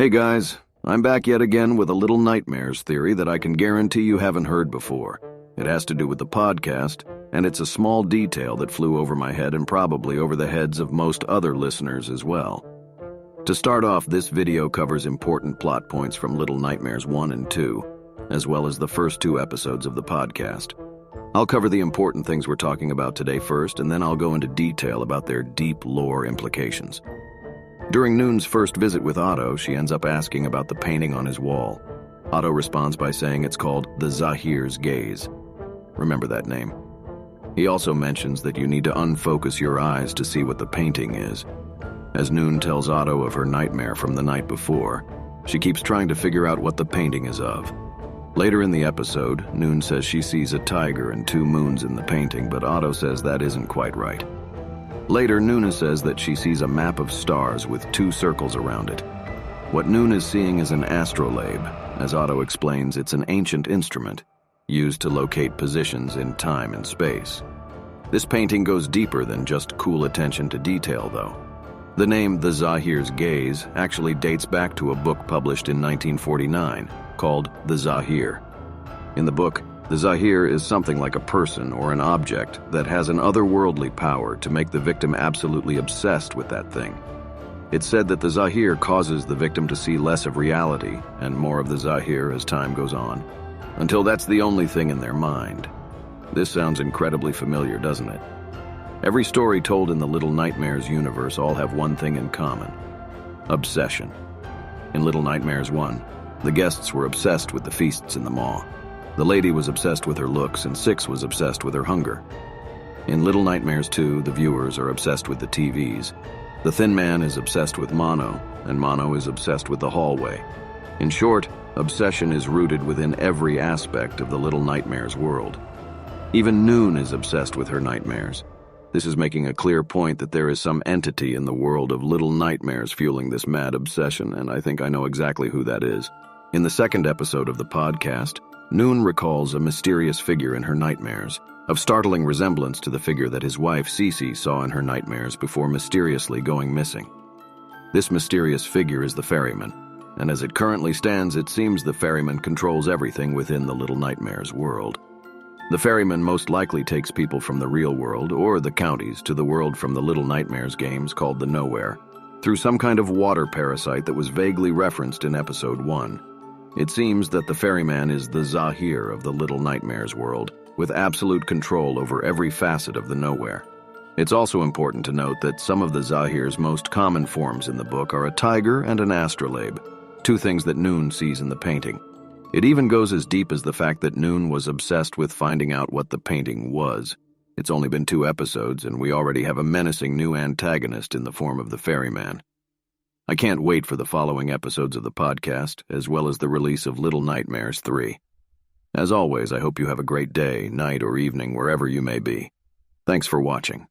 Hey guys, I'm back yet again with a Little Nightmares theory that I can guarantee you haven't heard before. It has to do with the podcast, and it's a small detail that flew over my head and probably over the heads of most other listeners as well. To start off, this video covers important plot points from Little Nightmares 1 and 2, as well as the first 2 episodes of the podcast. I'll cover the important things we're talking about today first, and then I'll go into detail about their deep lore implications. During Noon's first visit with Otto, she ends up asking about the painting on his wall. Otto responds by saying it's called the Zahir's Gaze. Remember that name. He also mentions that you need to unfocus your eyes to see what the painting is. As Noon tells Otto of her nightmare from the night before, she keeps trying to figure out what the painting is of. Later in the episode, Noon says she sees a tiger and 2 moons in the painting, but Otto says that isn't quite right. Later, Noon says that she sees a map of stars with 2 circles around it. What Noon is seeing is an astrolabe. As Otto explains, it's an ancient instrument used to locate positions in time and space. This painting goes deeper than just cool attention to detail, though. The name The Zahir's Gaze actually dates back to a book published in 1949 called The Zahir. In the book, the Zahir is something like a person or an object that has an otherworldly power to make the victim absolutely obsessed with that thing. It's said that the Zahir causes the victim to see less of reality and more of the Zahir as time goes on, until that's the only thing in their mind. This sounds incredibly familiar, doesn't it? Every story told in the Little Nightmares universe all have one thing in common: obsession. In Little Nightmares 1, the guests were obsessed with the feasts in the maw. The lady was obsessed with her looks, and Six was obsessed with her hunger. In Little Nightmares 2, the viewers are obsessed with the TVs. The Thin Man is obsessed with Mono, and Mono is obsessed with the hallway. In short, obsession is rooted within every aspect of the Little Nightmares world. Even Noon is obsessed with her nightmares. This is making a clear point that there is some entity in the world of Little Nightmares fueling this mad obsession, and I think I know exactly who that is. In the second episode of the podcast, Noon recalls a mysterious figure in her nightmares, of startling resemblance to the figure that his wife Cece saw in her nightmares before mysteriously going missing. This mysterious figure is the ferryman, and as it currently stands, it seems the ferryman controls everything within the Little Nightmares world. The ferryman most likely takes people from the real world or the counties to the world from the Little Nightmares games called the Nowhere, through some kind of water parasite that was vaguely referenced in episode 1. It seems that the ferryman is the Zahir of the Little Nightmares world, with absolute control over every facet of the Nowhere. It's also important to note that some of the Zahir's most common forms in the book are a tiger and an astrolabe, 2 things that Noon sees in the painting. It even goes as deep as the fact that Noon was obsessed with finding out what the painting was. It's only been 2 episodes, and we already have a menacing new antagonist in the form of the ferryman. I can't wait for the following episodes of the podcast, as well as the release of Little Nightmares 3. As always, I hope you have a great day, night, or evening, wherever you may be. Thanks for watching.